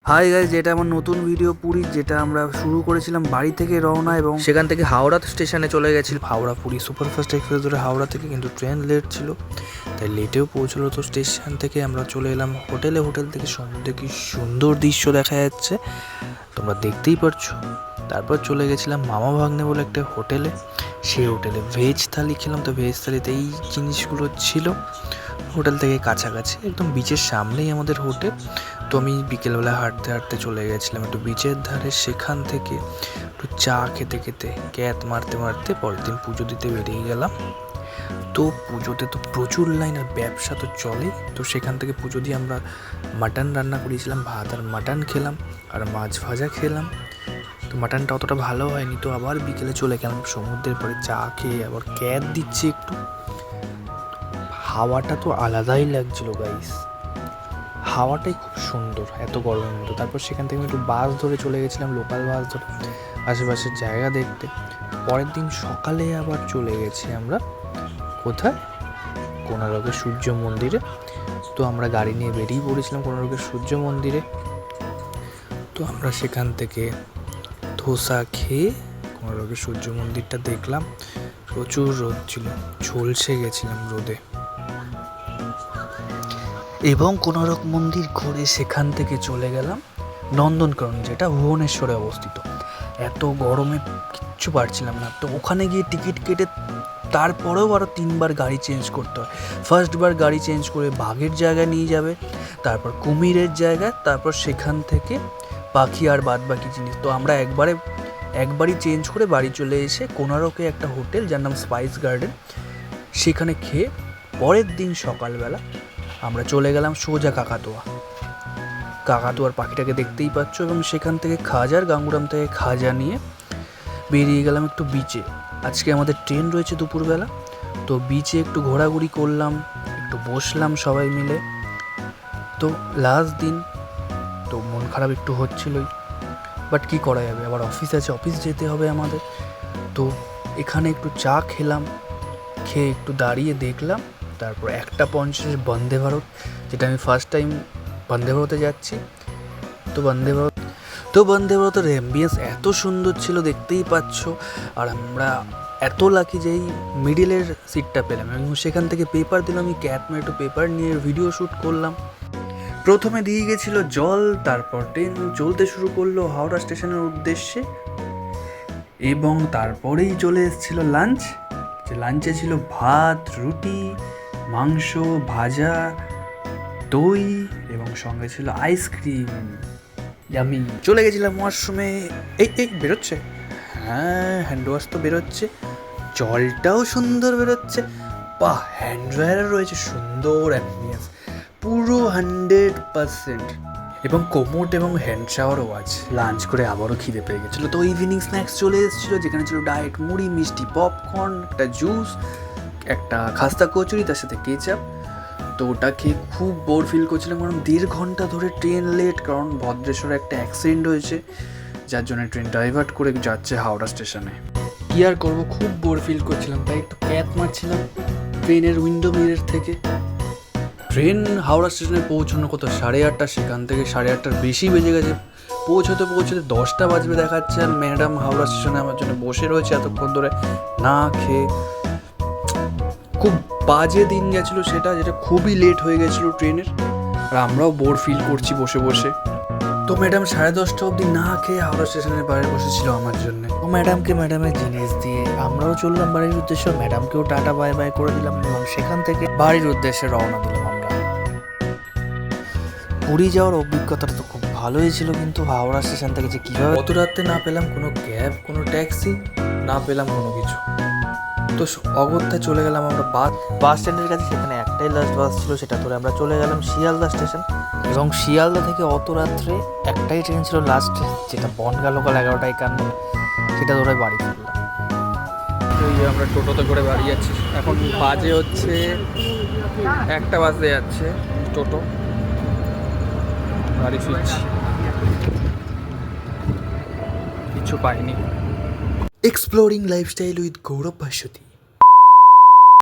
Hi guys, যেটা আমার নতুন ভিডিও পুরী, যেটা আমরা শুরু করেছিলাম বাড়ি থেকে রওনা এবং সেখান থেকে হাওড়া স্টেশনে চলে গেছিল। হাওড়া পুরী সুপারফাস্ট এক্সপ্রেস ধরে হাওড়া থেকে, কিন্তু ট্রেন লেট ছিল তাই লেটেও পৌঁছলো। তো স্টেশন থেকে আমরা চলে এলাম হোটেলে। হোটেল থেকে সমুদ্রে কি সুন্দর দৃশ্য দেখা যাচ্ছে তোমরা দেখতেই পারছো। তারপর চলে গেছিলাম মামা ভাগ্নে বলে একটা হোটেলে। সেই হোটেলে ভেজ থালি খেলাম। তো ভেজ থালিতে এই জিনিসগুলো ছিল। হোটেল থেকে কাছাকাছি একদম বিচের সামনেই আমাদের হোটেল। তো আমি বিকেলবেলা হাঁটতে হাঁটতে চলে গেছিলাম একটু বিচের ধারে। সেখান থেকে একটু চা খেতে খেতে ক্যাত মারতে মারতে পরের দিন পুজো দিতে বেরিয়ে গেলাম। তো পুজোতে তো প্রচুর লাইন, আর ব্যবসা তো চলে। তো সেখান থেকে পুজো দিয়ে আমরা মাটন রান্না করেছিলাম, ভাত আর মাটন খেলাম আর মাছ ভাজা খেলাম। তো মাটনটা অতটা ভালো হয়নি। তো আবার বিকেলে চলে গেলাম সমুদ্রের পরে চা খেয়ে, আবার ক্যাত দিচ্ছে একটু। হাওয়াটা তো আলাদাই লাগছিল গাইস, হাওয়াটাই খুব সুন্দর এত গরমের মতো। তারপর সেখান থেকে একটু বাস ধরে চলে গেছিলাম, লোকাল বাস ধরে আশেপাশের জায়গা দেখতে। পরের দিন সকালে আবার চলে গেছি আমরা কোথায়, কোনারকের সূর্য মন্দিরে। তো আমরা গাড়ি নিয়ে বেরিয়ে পড়েছিলাম কোনারকের সূর্য মন্দিরে। তো আমরা সেখান থেকে ধোসা খেয়ে কোনারকের সূর্য মন্দিরটা দেখলাম। প্রচুর রোদ ছিল, ঝলসে গেছিলাম রোদে। এবং কোনারক মন্দির ঘুরে সেখান থেকে চলে গেলাম নন্দনকানন, যেটা ভুবনেশ্বরে অবস্থিত। এত গরমে কিচ্ছু পারছিলাম না। তো ওখানে গিয়ে টিকিট কেটে তারপরেও আরও 3বার গাড়ি চেঞ্জ করতে হয়। ফার্স্টবার গাড়ি চেঞ্জ করে বাঘের জায়গায় নিয়ে যাবে, তারপর কুমিরের জায়গায়, তারপর সেখান থেকে পাখি আর বাদ বাকি জিনিস। তো আমরা একবারই চেঞ্জ করে বাড়ি চলে এসে কোনারকে একটা হোটেল যার নাম স্পাইস গার্ডেন, সেখানে খেয়ে পরের দিন সকালবেলা আমরা চলে গেলাম সোজা কাকাতুয়ার পাখিটাকে দেখতেই পাচ্ছ। এবং সেখান থেকে খাজার গাঙ্গুরাম থেকে খাজা নিয়ে বেরিয়ে গেলাম একটু বিচে। আজকে আমাদের ট্রেন রয়েছে দুপুরবেলা। তো বিচে একটু ঘোরাঘুরি করলাম, একটু বসলাম সবাই মিলে। তো লাস্ট দিন, তো মন খারাপ একটু হচ্ছিলই, বাট কী করা যাবে, আবার অফিস আছে, অফিস যেতে হবে আমাদের। তো এখানে একটু চা খেলাম, খেয়ে একটু দাঁড়িয়ে দেখলাম। তারপর 1:50 বন্দে ভারত, যেটা আমি ফার্স্ট টাইম বন্দে ভারতে যাচ্ছি। তো বন্দে ভারতের অ্যাম্বিয়েন্স এত সুন্দর ছিল দেখতেই পাচ্ছ। আর আমরা এত লাকি যে এই মিডিলের সিটটা পেলাম। এবং সেখান থেকে পেপার দিলাম, আমি ক্যাট মেরে একটু পেপার নিয়ে ভিডিও শ্যুট করলাম। প্রথমে দিয়ে গেছিলো জল, তারপর ট্রেন চলতে শুরু করলো হাওড়া স্টেশনের উদ্দেশ্যে। এবং তারপরেই চলে এসেছিলো লাঞ্চ। যে লাঞ্চে ছিল ভাত, রুটি, মাংস, ভাজা, দই এবং সঙ্গে ছিল আইসক্রিম। আমি চলে গেছিলাম ওয়াশরুমে। এই বেরোচ্ছে, হ্যাঁ হ্যান্ড ওয়াশ তো বেরোচ্ছে, জলটাও সুন্দর বেরোচ্ছে। বাহ, হ্যান্ড ড্রায়ার রয়েছে, সুন্দর অ্যাম্বিয়েন্স, পুরো 100%। এবং কোমোট এবং হ্যান্ড শাওয়ারও আছে। লাঞ্চ করে আবারও খিদে পেয়ে গেছিলো। তো ইভিনিং স্ন্যাক্স চলে এসেছিলো, যেখানে ছিল ডায়েট মুড়ি, মিষ্টি, পপকর্ন, একটা জুস, একটা খাস্তা কচুরি, তার সাথে কেচাপ। তো ওটা খেয়ে খুব বোর ফিল করছিলাম, কারণ 1.5 ঘন্টা ধরে ট্রেন লেট। কারণ ভদ্রেশ্বরে একটা অ্যাক্সিডেন্ট হয়েছে, যার জন্য ট্রেন ডাইভার্ট করে যাচ্ছে হাওড়া স্টেশনে। কি আর করবো, খুব বোর ফিল করছিলাম, তাই একটু ক্যাপ মারছিলাম ট্রেনের উইন্ডো মিরর থেকে। ট্রেন হাওড়া স্টেশনে পৌঁছানো কত 8:30, সেখান থেকে 8:30 বেশি বেজে গেছে। পৌঁছতে 10টা বাজবে দেখাচ্ছে। আর ম্যাডাম হাওড়া স্টেশনে আমার জন্য বসে রয়েছে এতক্ষণ ধরে না খেয়ে। খুব বাজে দিন গেছিলো সেটা, যেটা খুবই লেট হয়ে গেছিলো ট্রেনের। আর আমরাও বোর ফিল করছি বসে বসে। তো ম্যাডাম 10:30 অবধি না খেয়ে হাওড়া স্টেশনের বাইরে বসেছিল আমার জন্য। তো ম্যাডামকে ম্যাডামের জিনিস দিয়ে আমরাও চললাম বাড়ির উদ্দেশ্যে। ম্যাডামকেও টাটা বাই বাই করে দিলাম এবং সেখান থেকে বাড়ির উদ্দেশ্যে রওনা দিলাম আমরা। পুরী যাওয়ার অভিজ্ঞতাটা তো খুব ভালোই ছিল, কিন্তু হাওড়া স্টেশন থেকে যে কীভাবে অত রাত্রে না পেলাম কোনো ক্যাব, কোনো ট্যাক্সি, না পেলাম কোনো কিছু। তো অগত্যা চলে গেলাম আমরা বাস স্ট্যান্ডের কাছে। সেখানে একটাই লাস্ট বাস ছিল, সেটা ধরে আমরা চলে গেলাম শিয়ালদা স্টেশন। এবং শিয়ালদা থেকে অত রাত্রে একটাই ট্রেন ছিল লাস্ট, যেটা বনগা লোকাল 11:51, সেটা ধরে বাড়ি ফিরলাম। তো আমরা টোটোতে করে বাড়ি যাচ্ছি। এখন বাজে হচ্ছে 1টা বাজতে যাচ্ছে, টোটো বাড়ি ফিরছি, কিছু পাইনি। Exploring lifestyle with Gaurav Bhaswati.